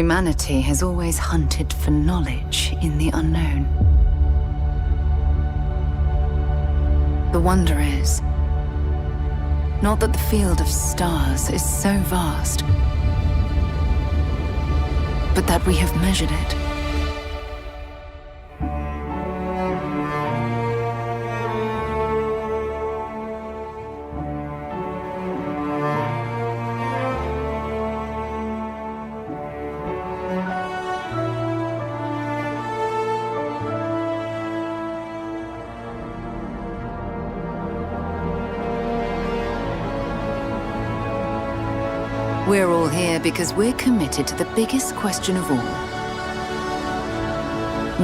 Humanity has always hunted for knowledge in the unknown. The wonder is, not that the field of stars is so vast, but that we have measured it. We're all here because we're committed to the biggest question of all.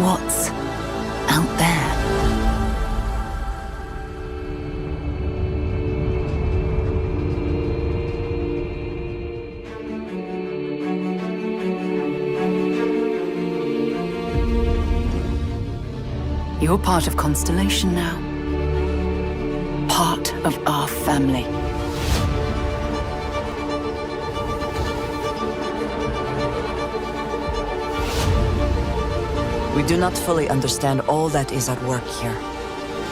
What's out there? You're part of Constellation now. Part of our family. We do not fully understand all that is at work here.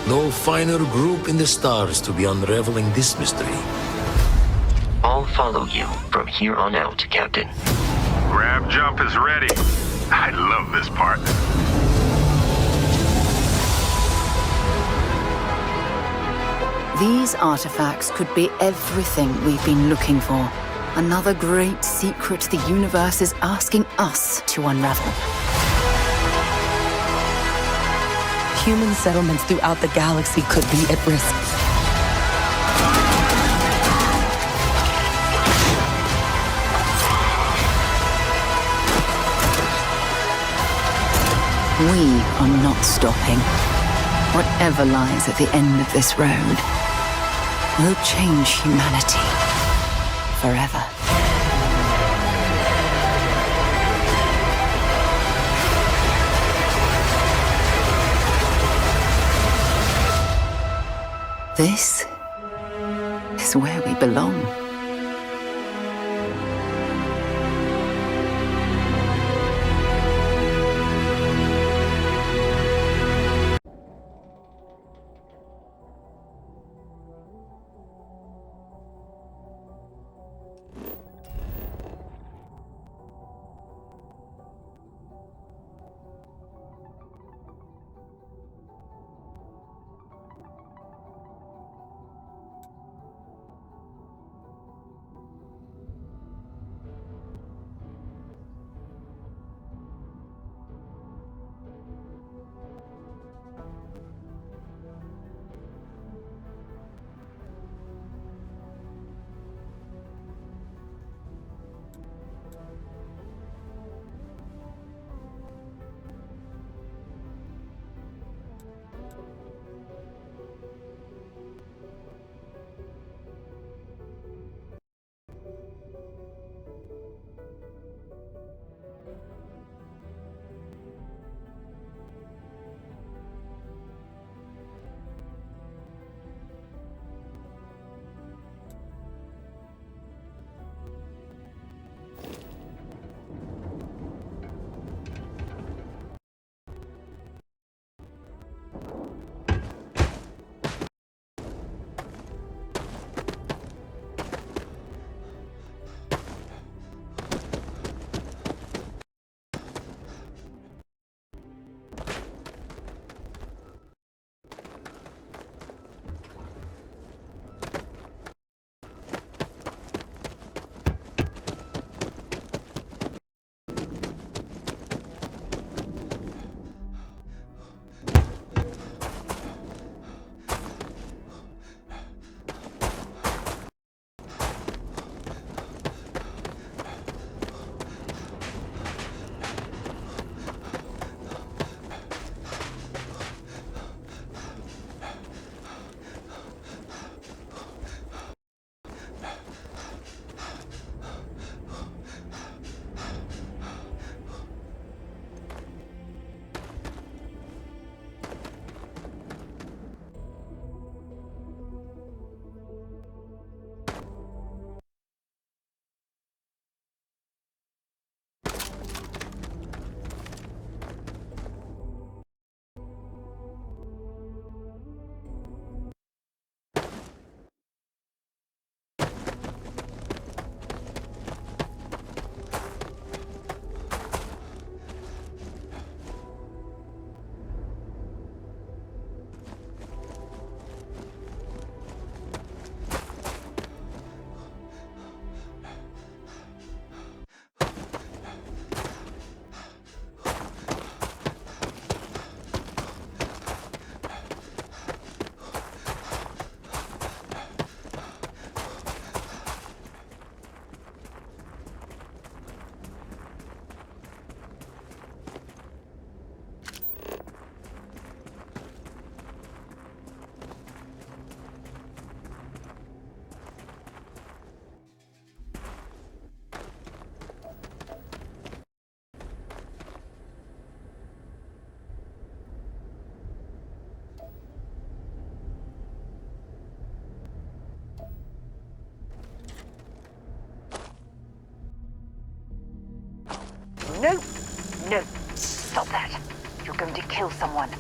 No finer group in the stars to be unraveling this mystery. I'll follow you from here on out, Captain. Grab jump is ready. I love this part. These artifacts could be everything we've been looking for. Another great secret the universe is asking us to unravel. Human settlements throughout the galaxy could be at risk. We are not stopping. Whatever lies at the end of this road will change humanity forever. This is where we belong. No! No! Stop that! You're going to kill someone.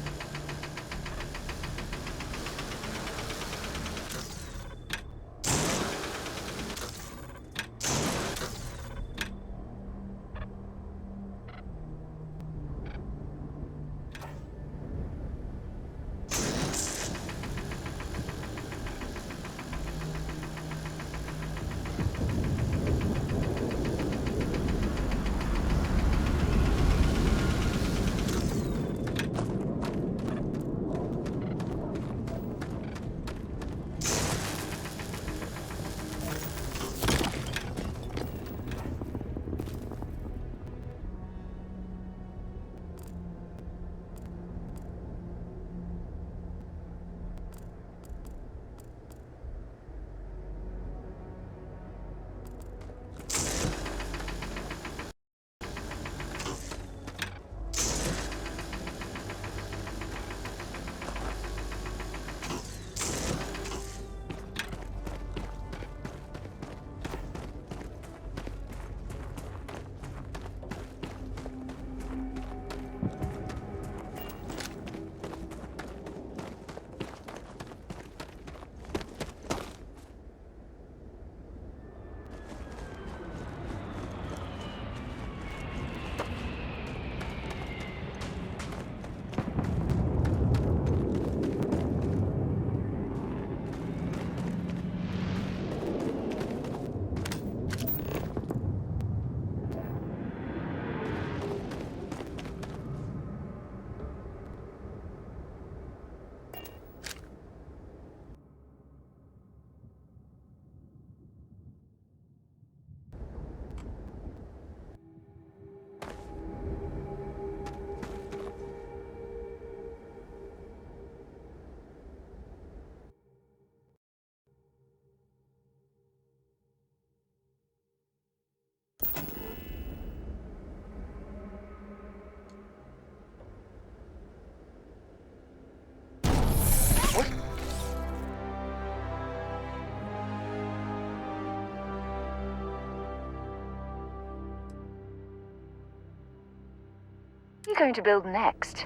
What are you going to build next?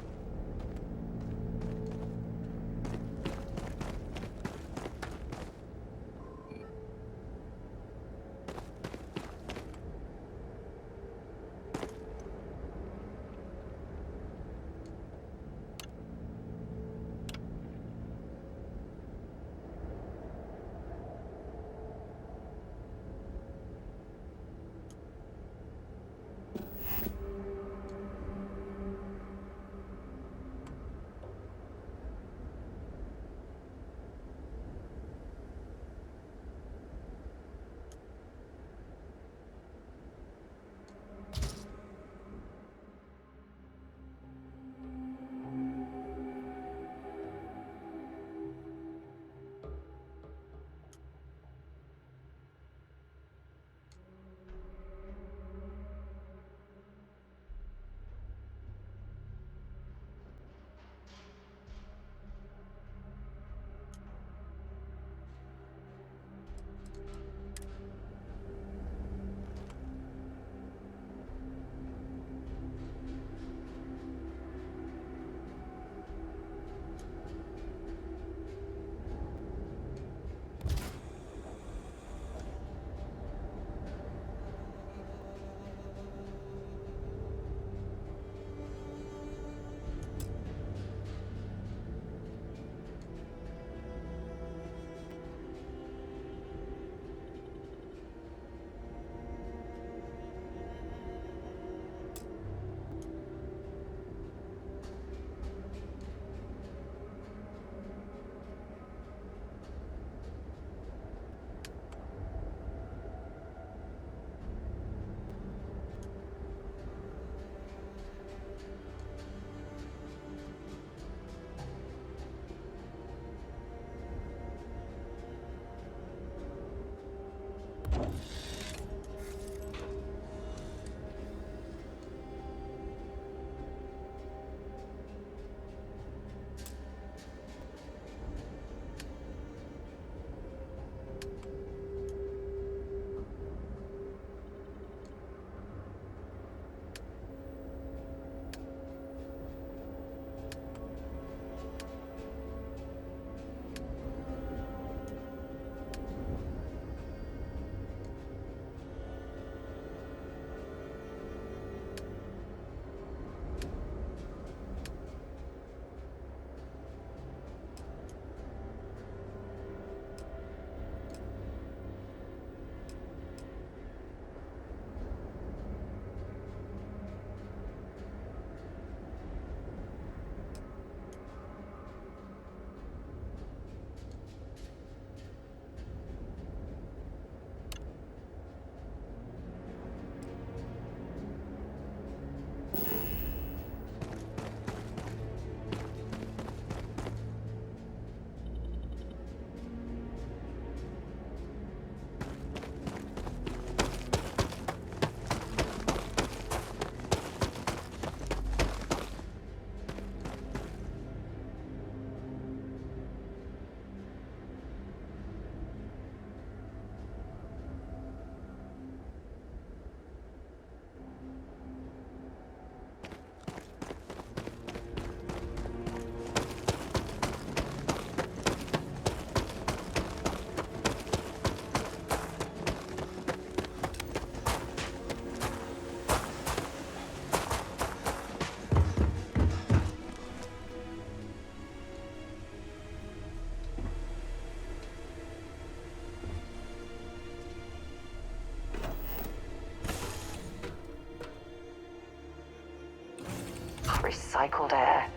recycled air.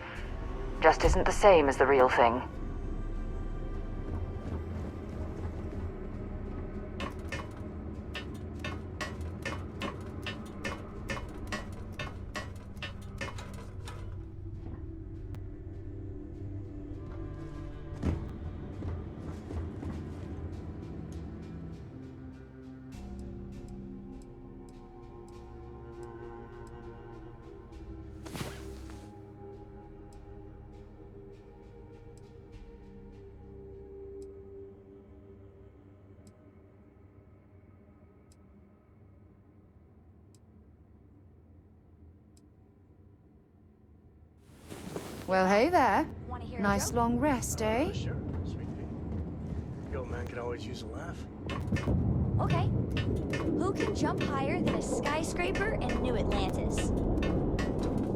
Just isn't the same as the real thing. Well, hey there. Want to hear a Nice joke? long rest, eh? Sure, sweet pea. Yo, man could always use a laugh. Okay. Who can jump higher than a skyscraper in New Atlantis?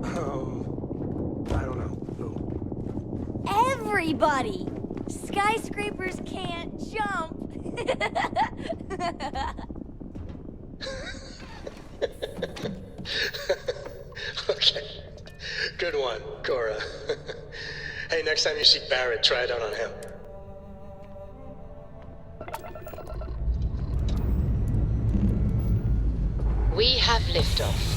I don't know. Who? Everybody! Skyscrapers can't jump! Okay. Good one, Cora. Hey, next time you see Barrett, try it out on him. We have liftoff.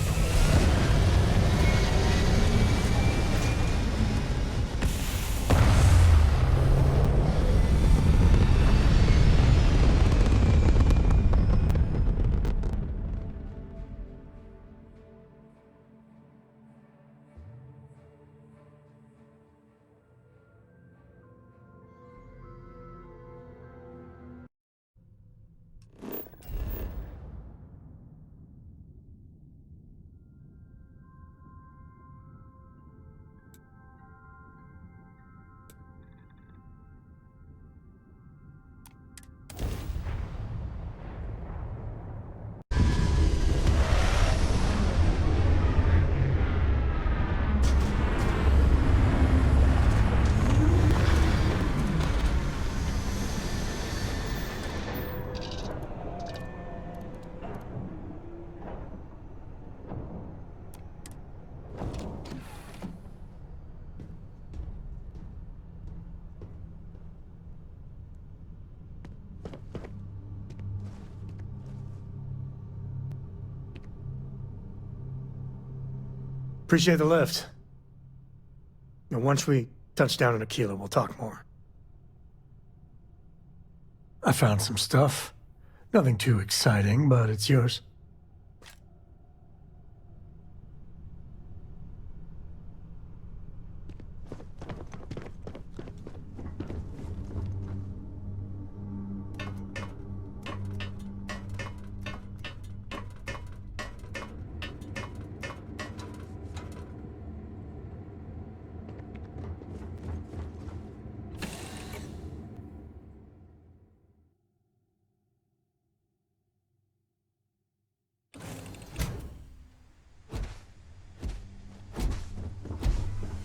Appreciate the lift. And once we touch down in Aquila, we'll talk more. I found some stuff. Nothing too exciting, but it's yours.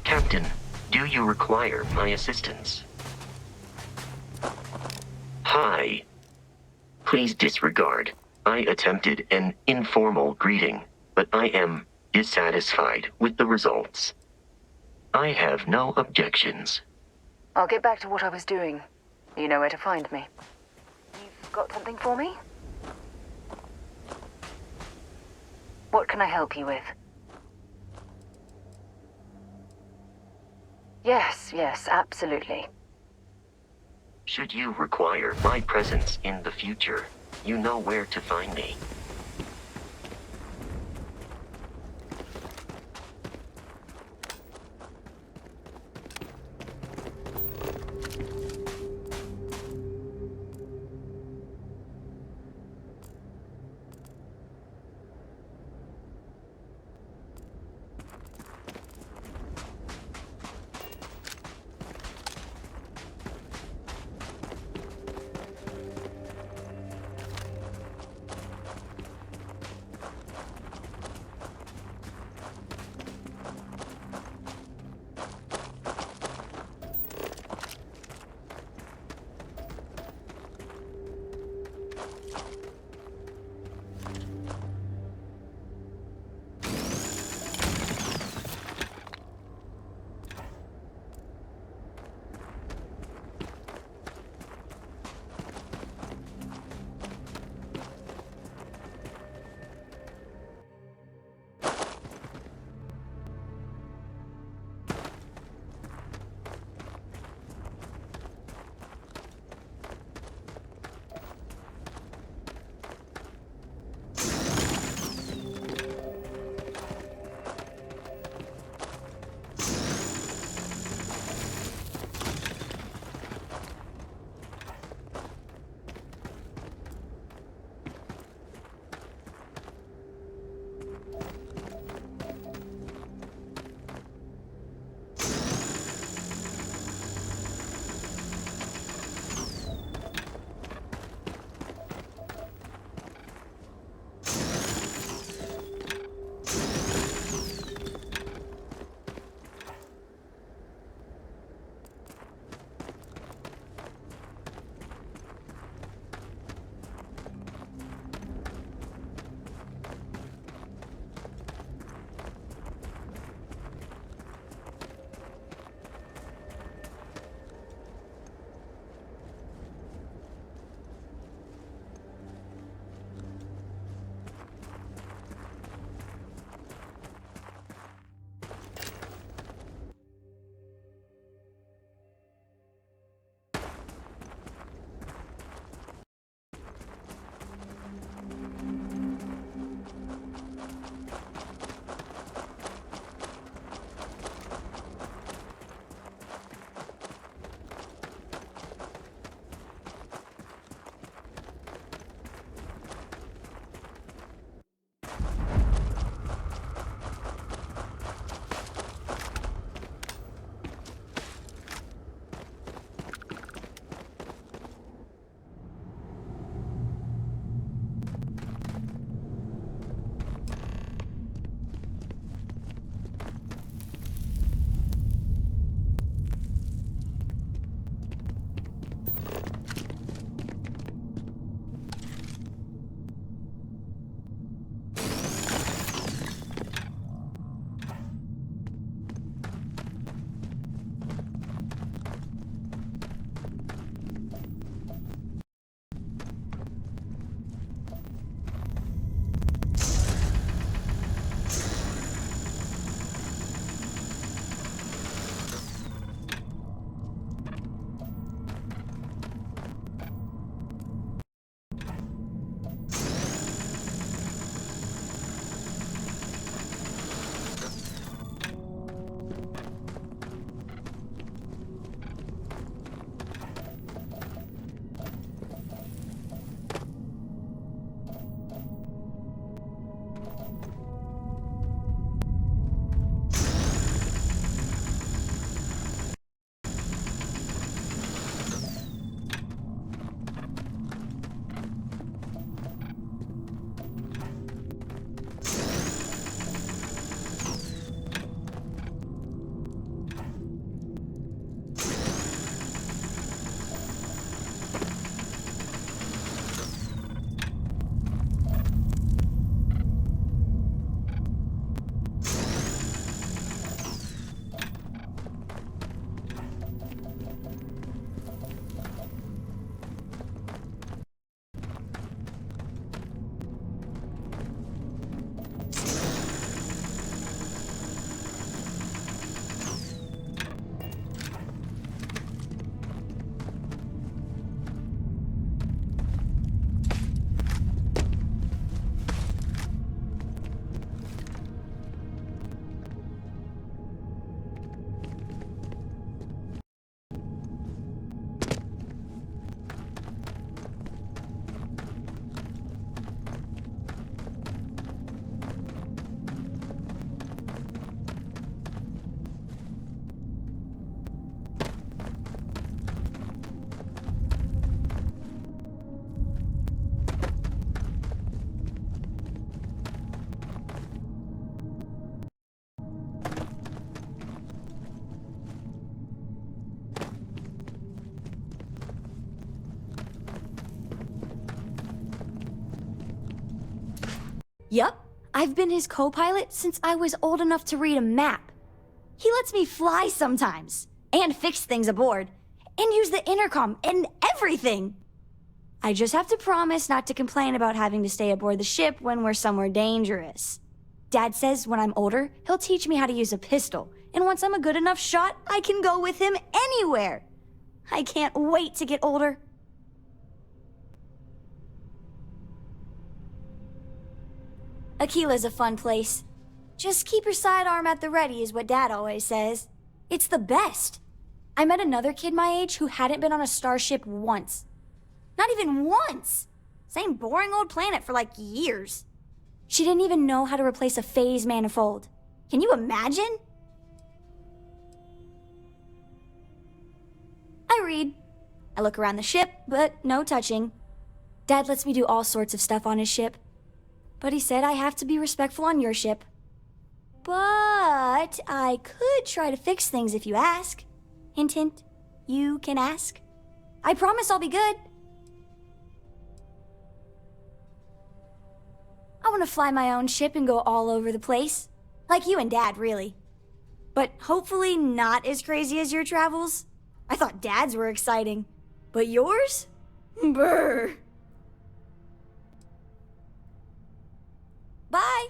Captain, do you require my assistance? Hi. Please disregard. I attempted an informal greeting, but I am dissatisfied with the results. I have no objections. I'll get back to what I was doing. You know where to find me. You've got something for me? What can I help you with? Yes, absolutely. Should you require my presence in the future, you know where to find me. Yup, I've been his co-pilot since I was old enough to read a map. He lets me fly sometimes, and fix things aboard, and use the intercom and everything. I just have to promise not to complain about having to stay aboard the ship when we're somewhere dangerous. Dad says when I'm older, he'll teach me how to use a pistol, and once I'm a good enough shot, I can go with him anywhere. I can't wait to get older. Aquila's a fun place. Just keep your sidearm at the ready is what Dad always says. It's the best. I met another kid my age who hadn't been on a starship once. Not even once! Same boring old planet for like years. She didn't even know how to replace a phase manifold. Can you imagine? I read. I look around the ship, but no touching. Dad lets me do all sorts of stuff on his ship. But he said I have to be respectful on your ship. But I could try to fix things if you ask. Hint, hint. You can ask. I promise I'll be good. I want to fly my own ship and go all over the place. Like you and Dad, really. But hopefully not as crazy as your travels. I thought Dad's were exciting. But yours? Brr. Bye.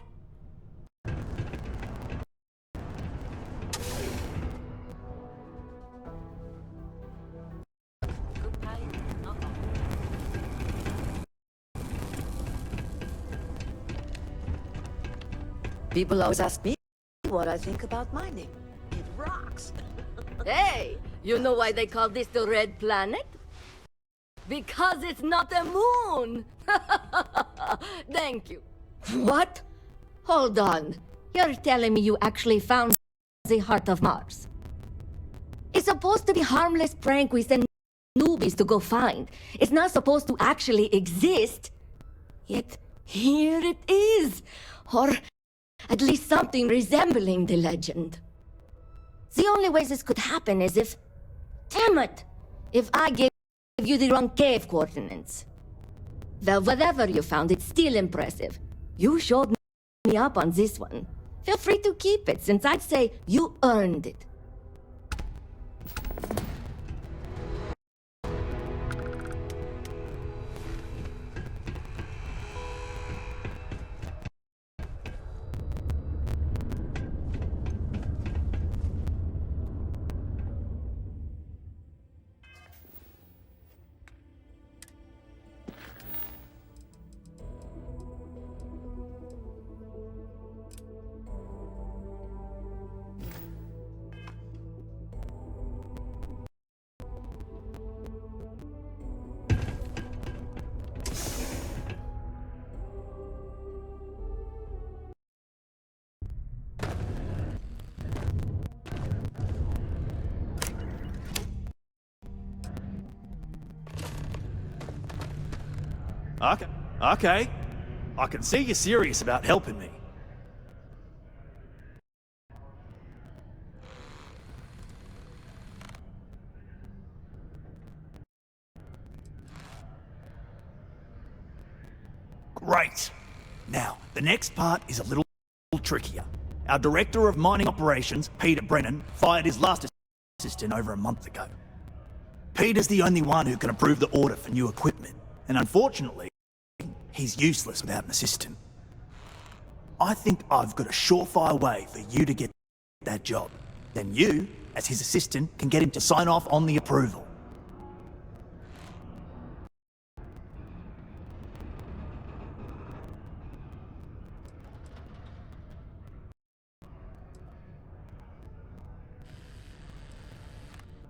People always ask me what I think about mining. It rocks. Hey, you know why they call this the red planet? Because it's not a moon! Thank you. What? Hold on. You're telling me you actually found the heart of Mars? It's supposed to be a harmless prank we send newbies to go find. It's not supposed to actually exist. Yet, here it is. Or at least something resembling the legend. The only way this could happen is if... Damn it! If I gave you the wrong cave coordinates. Well, whatever you found, it's still impressive. You showed me up on this one. Feel free to keep it, since I'd say you earned it. Okay. I can see you're serious about helping me. Great. Now, the next part is a little trickier. Our Director of Mining Operations, Peter Brennan, fired his last assistant over a month ago. Peter's the only one who can approve the order for new equipment, and unfortunately, he's useless without an assistant. I think I've got a surefire way for you to get that job. Then you, as his assistant, can get him to sign off on the approval.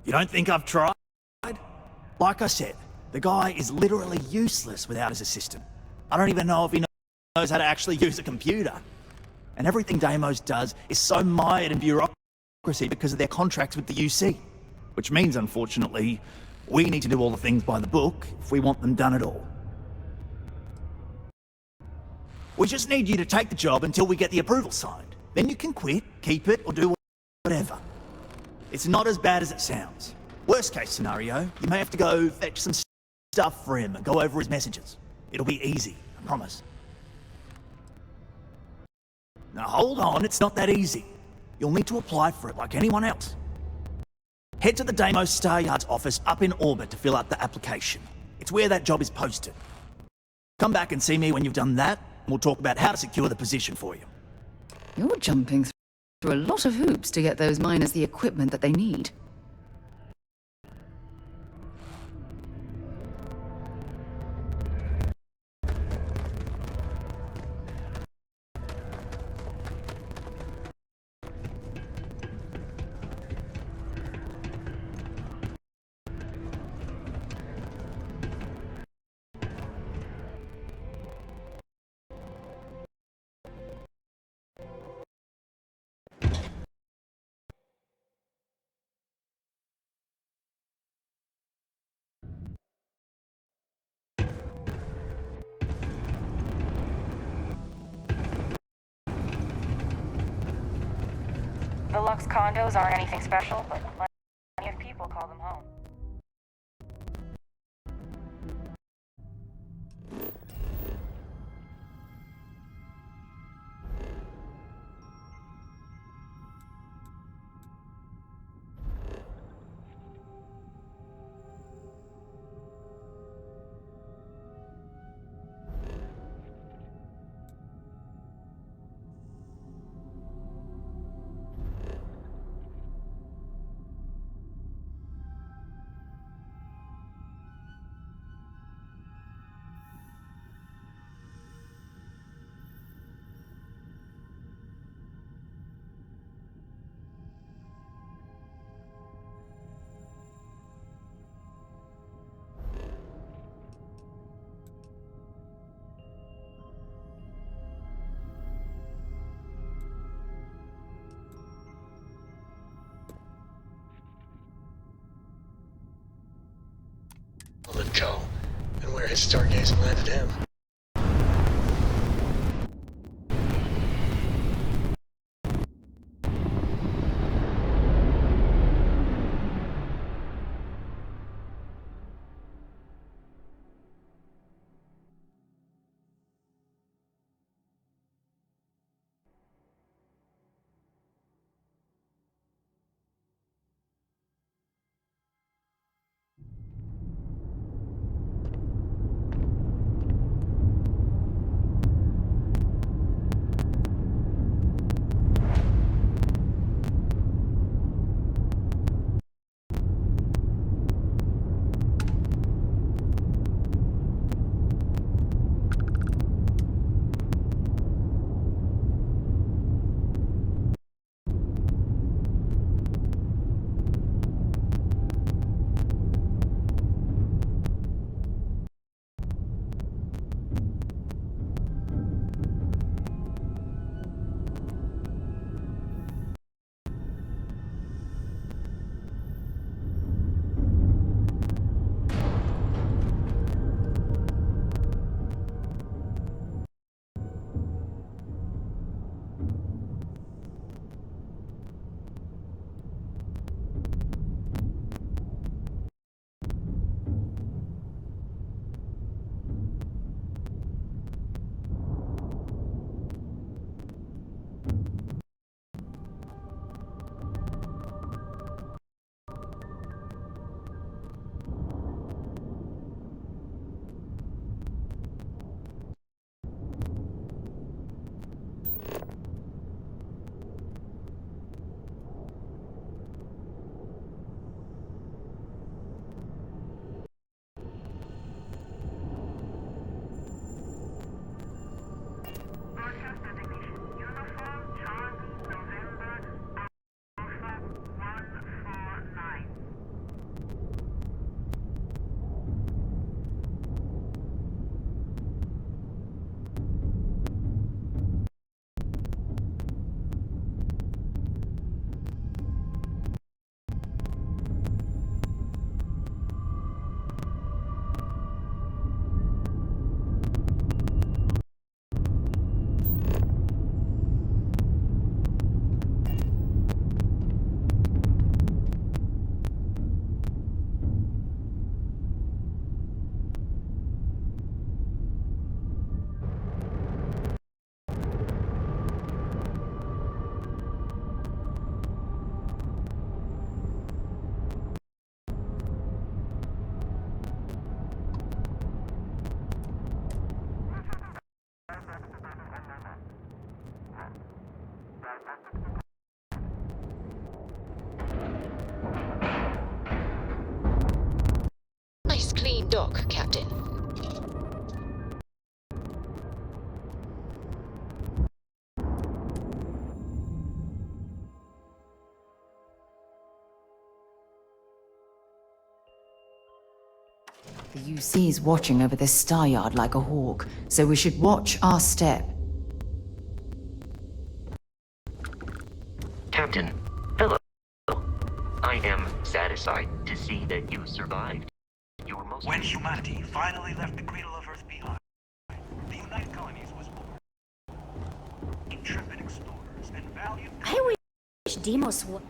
You don't think I've tried? Like I said, the guy is literally useless without his assistant. I don't even know if he knows how to actually use a computer. And everything Deimos does is so mired in bureaucracy because of their contracts with the UC. Which means, unfortunately, we need to do all the things by the book if we want them done at all. We just need you to take the job until we get the approval signed. Then you can quit, keep it, or do whatever. It's not as bad as it sounds. Worst case scenario, you may have to go fetch some stuff for him and go over his messages. It'll be easy, I promise. Now hold on, it's not that easy. You'll need to apply for it like anyone else. Head to the Deimos Star Yard's office up in orbit to fill out the application. It's where that job is posted. Come back and see me when you've done that, and we'll talk about how to secure the position for you. You're jumping through a lot of hoops to get those miners the equipment that they need. The Lux condos aren't anything special, but plenty of people call them home. Let go, and where his stargazing landed him. dock, Captain. The UC is watching over this star yard like a hawk, so we should watch our step. Captain, hello. I am satisfied to see that you survived. You were most... When humanity finally left the cradle of Earth behind, the United Colonies was born. Intrepid explorers and valiant... I wish Demos would...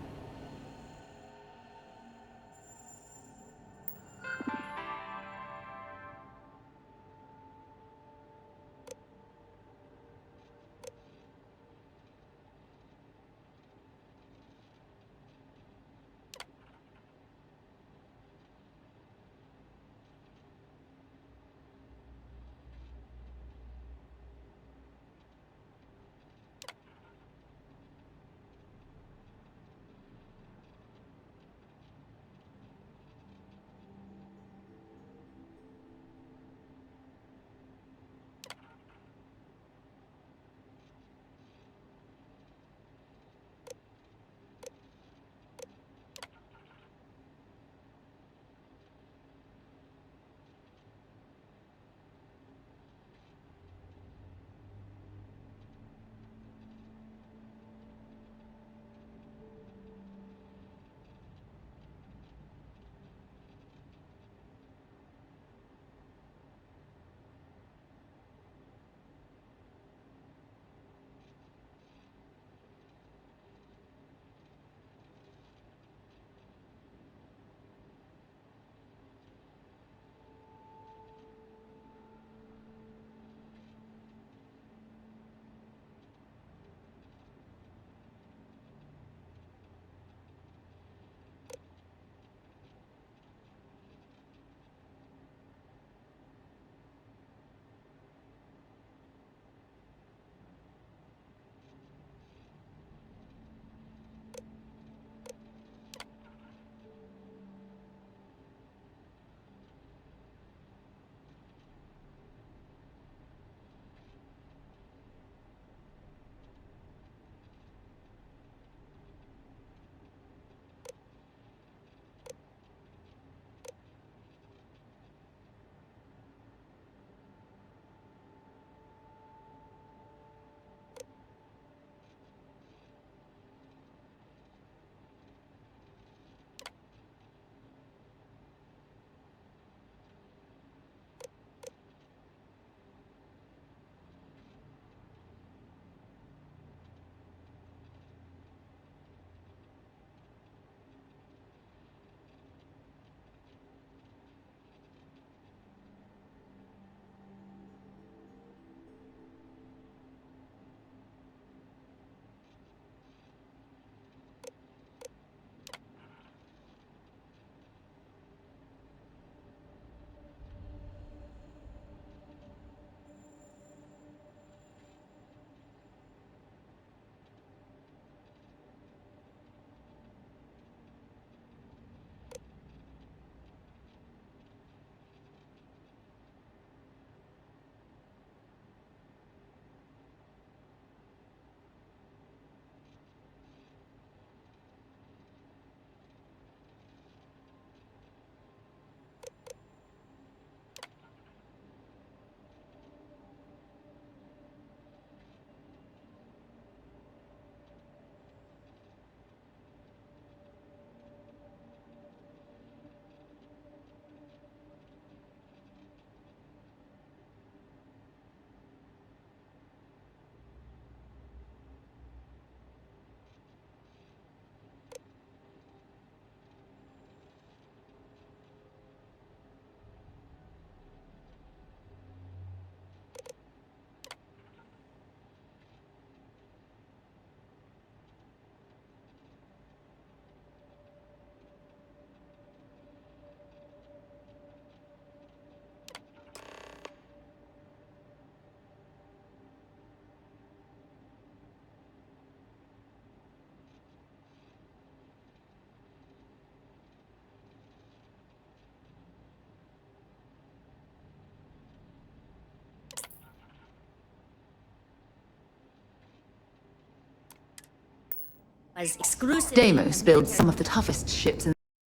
has exclusive... Deimos builds some of the toughest ships in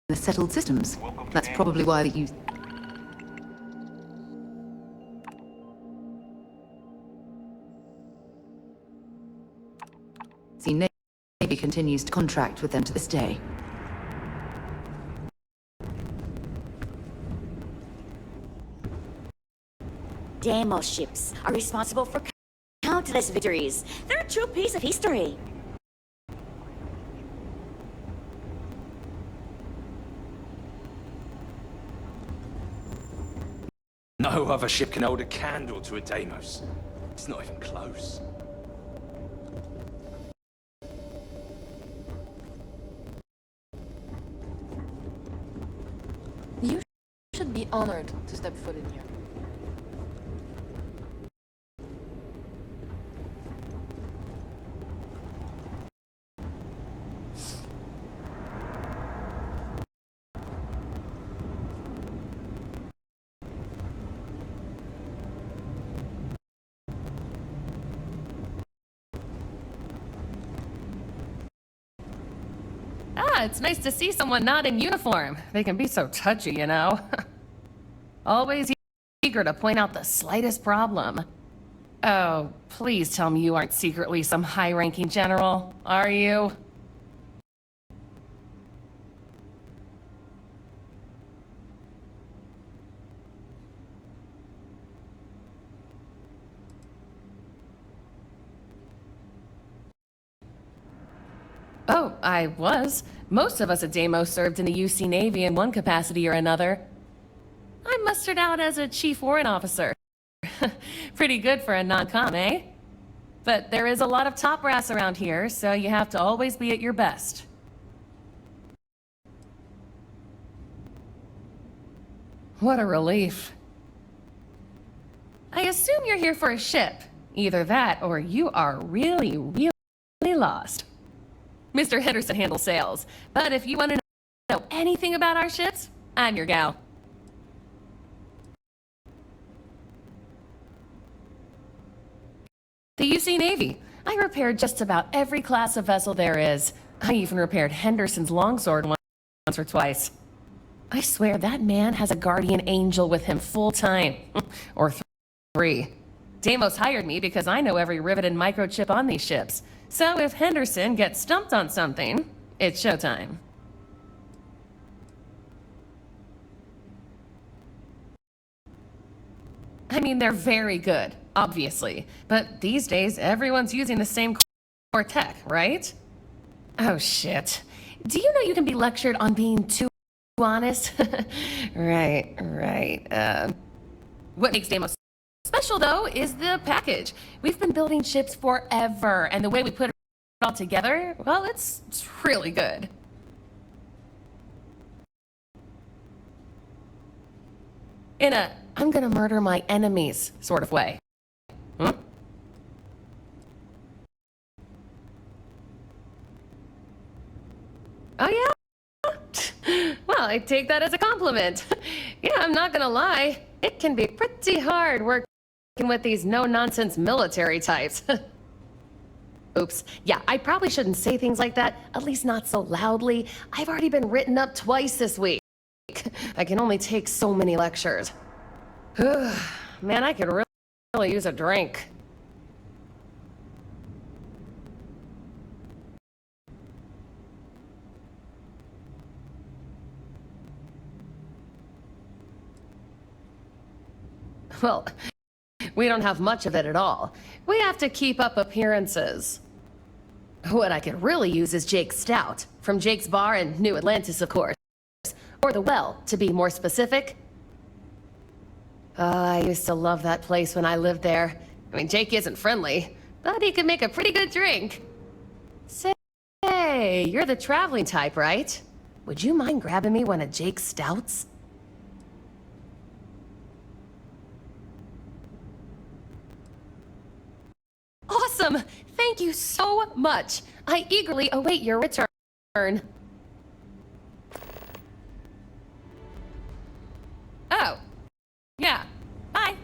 the settled systems. That's probably why they use... The Navy continues to contract with them to this day. Deimos ships are responsible for countless victories. They're a true piece of history. No other ship can hold a candle to a Deimos. It's not even close. You should be honored to step foot in here. It's nice to see someone not in uniform. They can be so touchy, you know. Always eager to point out the slightest problem. Oh, please tell me you aren't secretly some high-ranking general, are you? Oh, I was. Most of us at Deimos served in the UC Navy in one capacity or another. I'm mustered out as a chief warrant officer. Pretty good for a non-com, eh? But there is a lot of top brass around here, so you have to always be at your best. What a relief. I assume you're here for a ship. Either that, or you are really, really lost. Mr. Henderson handles sales, but if you want to know anything about our ships, I'm your gal. The UC Navy. I repaired just about every class of vessel there is. I even repaired Henderson's longsword once or twice. I swear that man has a guardian angel with him full time. Or three. Deimos hired me because I know every rivet and microchip on these ships. So if Henderson gets stumped on something, it's showtime. I mean, they're very good, obviously. But these days, everyone's using the same core tech, right? Oh, shit. Do you know you can be lectured on being too honest? Right. What makes Deimos special, though, is the package. We've been building ships forever, and the way we put it all together, well, it's really good. In a, I'm gonna murder my enemies sort of way. Hmm? Oh, yeah? Well, I take that as a compliment. Yeah, I'm not gonna lie. It can be pretty hard working with these no-nonsense military types. Oops. Yeah, I probably shouldn't say things like that, at least not so loudly. I've already been written up twice this week. I can only take so many lectures. Man, I could really use a drink. Well, we don't have much of it at all. We have to keep up appearances. What I could really use is Jake's Stout, from Jake's Bar in New Atlantis, of course. Or The Well, to be more specific. I used to love that place when I lived there. I mean, Jake isn't friendly, but he can make a pretty good drink. Say, you're the traveling type, right? Would you mind grabbing me one of Jake's Stouts? Awesome! Thank you so much! I eagerly await your return. Oh. Yeah. Bye.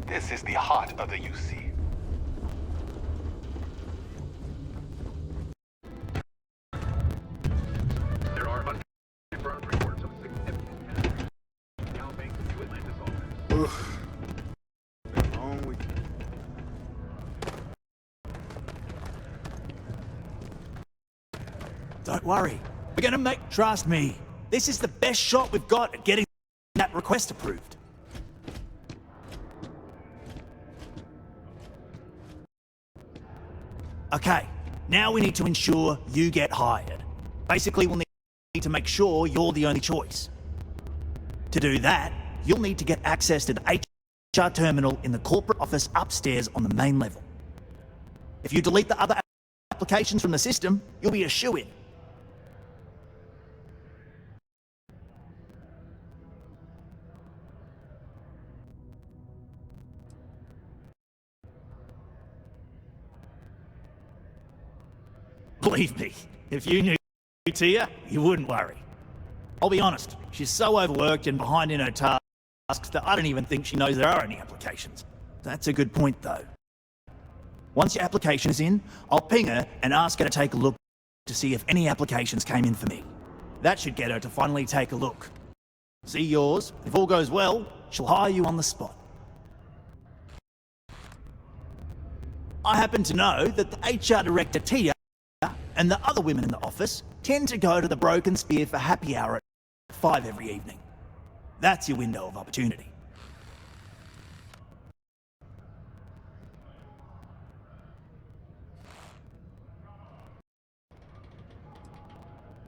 This is the heart of the UC. Don't worry. We're gonna make... Trust me. This is the best shot we've got at getting that request approved. Okay, now we need to ensure you get hired. Basically, we'll need to make sure you're the only choice. To do that, you'll need to get access to the HR terminal in the corporate office upstairs on the main level. If you delete the other applications from the system, you'll be a shoo-in. Believe me, if you knew Tia, you wouldn't worry. I'll be honest, she's so overworked and behind in her tasks that I don't even think she knows there are any applications. That's a good point, though. Once your application is in, I'll ping her and ask her to take a look to see if any applications came in for me. That should get her to finally take a look. See yours. If all goes well, she'll hire you on the spot. I happen to know that the HR director, Tia, and the other women in the office tend to go to the Broken Spear for happy hour at 5 every evening. That's your window of opportunity.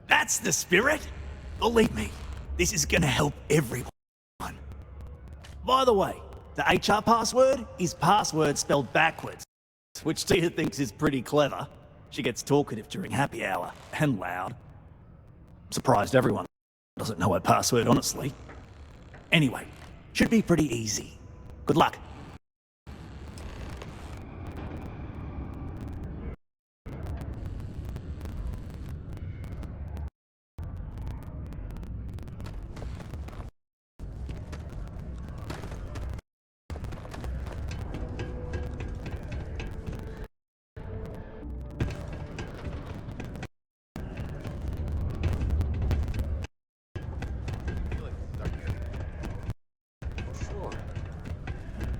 That's the spirit! Believe me, this is gonna help everyone. By the way, the HR password is password spelled backwards, which Tia thinks is pretty clever. She gets talkative during happy hour, and loud. I'm surprised everyone doesn't know her password, honestly. Anyway, should be pretty easy. Good luck.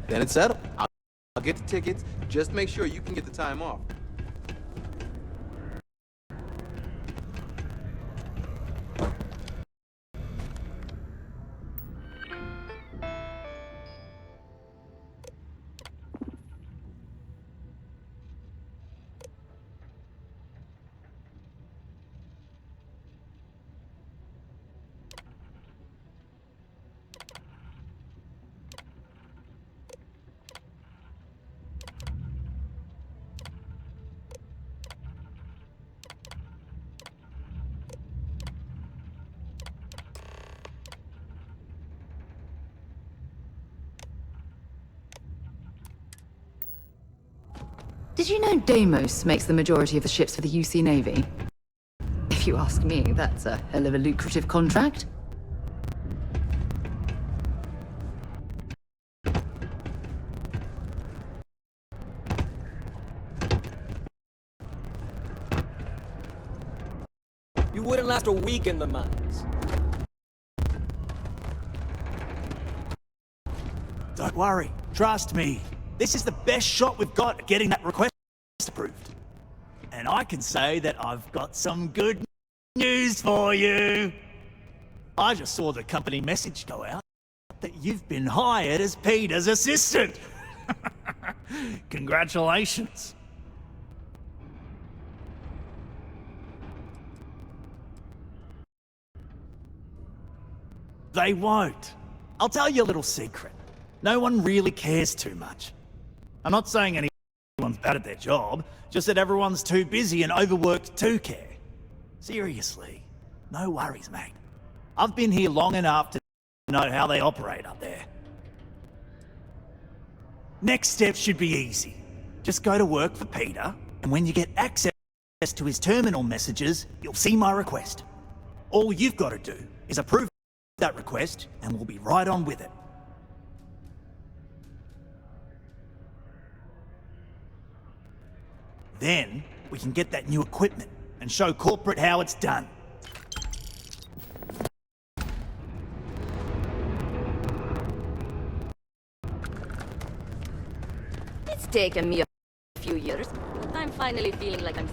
Then it's settled. I'll get the tickets. Just make sure you can get the time off. Did you know Deimos makes the majority of the ships for the UC Navy? If you ask me, that's a hell of a lucrative contract. You wouldn't last a week in the mines. Don't worry, trust me. This is the best shot we've got at getting that request approved. And I can say that I've got some good news for you. I just saw the company message go out that you've been hired as Peter's assistant. Congratulations. They won't. I'll tell you a little secret. No one really cares too much. I'm not saying anyone's bad at their job, just that everyone's too busy and overworked to care. Seriously, no worries, mate. I've been here long enough to know how they operate up there. Next step should be easy. Just go to work for Peter, and when you get access to his terminal messages, you'll see my request. All you've got to do is approve that request, and we'll be right on with it. Then, we can get that new equipment and show corporate how it's done. It's taken me a few years, but I'm finally feeling like I'm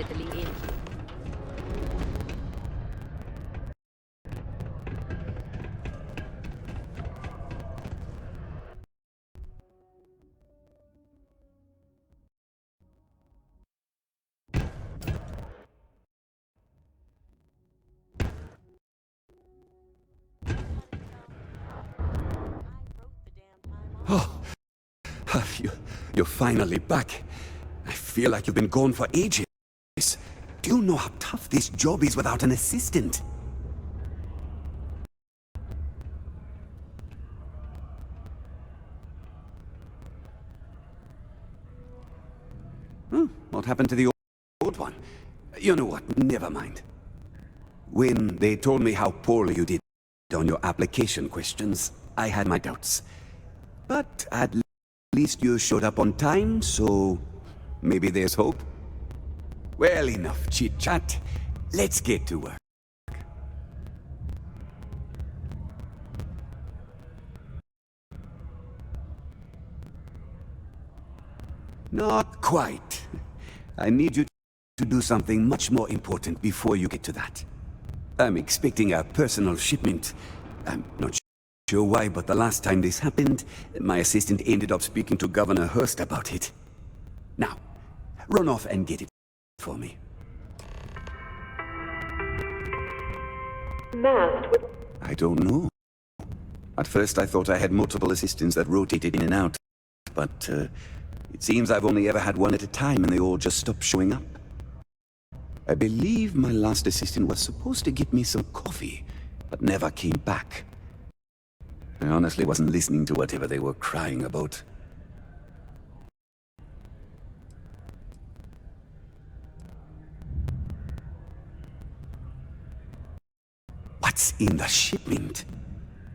settling in here. Oh, you're finally back. I feel like you've been gone for ages. Do you know how tough this job is without an assistant? What happened to the old one? You know what, never mind. When they told me how poorly you did on your application questions, I had my doubts. But at least you showed up on time, so maybe there's hope. Well, enough chit-chat. Let's get to work. Not quite. I need you to do something much more important before you get to that. I'm expecting a personal shipment. I'm not sure why, but the last time this happened, my assistant ended up speaking to Governor Hurst about it. Now, run off and get it for me. I don't know. At first I thought I had multiple assistants that rotated in and out, but it seems I've only ever had one at a time and they all just stopped showing up. I believe my last assistant was supposed to get me some coffee, but never came back. I honestly wasn't listening to whatever they were crying about. What's in the shipment?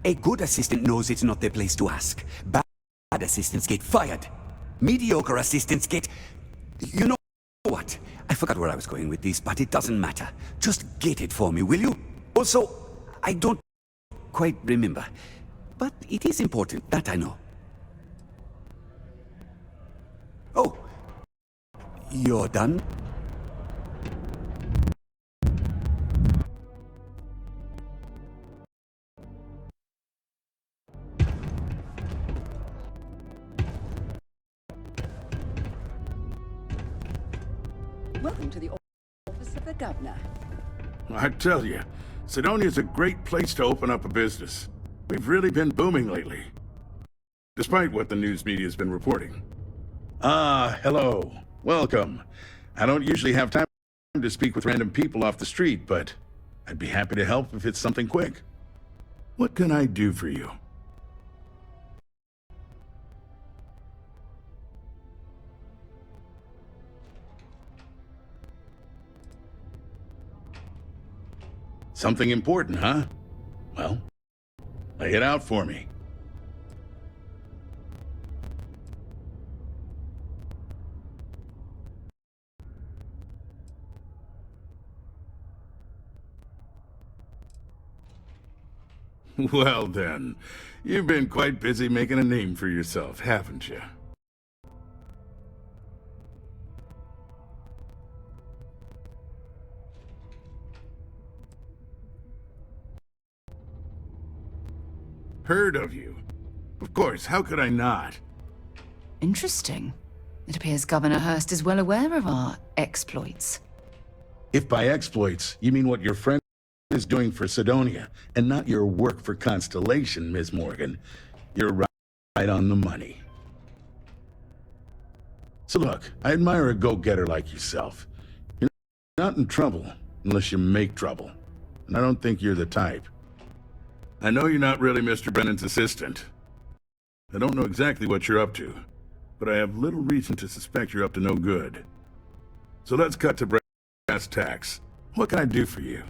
A good assistant knows it's not their place to ask. Bad assistants get fired. Mediocre assistants get... You know what? I forgot where I was going with this, but it doesn't matter. Just get it for me, will you? Also, I don't quite remember, but it is important, that I know. Oh, you're done? Welcome to the office of the governor. I tell you, Sidonia's a great place to open up a business. We've really been booming lately, despite what the news media's been reporting. Ah, hello. Welcome. I don't usually have time to speak with random people off the street, but I'd be happy to help if it's something quick. What can I do for you? Something important, huh? Well, lay it out for me. Well then, you've been quite busy making a name for yourself, haven't you? Heard of you. Of course, how could I not? Interesting. It appears Governor Hurst is well aware of our exploits. If by exploits, you mean what your friend is doing for Sidonia, and not your work for Constellation, Ms. Morgan, you're right on the money. So look, I admire a go-getter like yourself. You're not in trouble unless you make trouble, and I don't think you're the type. I know you're not really Mr. Brennan's assistant. I don't know exactly what you're up to, but I have little reason to suspect you're up to no good. So let's cut to brass tacks. What can I do for you?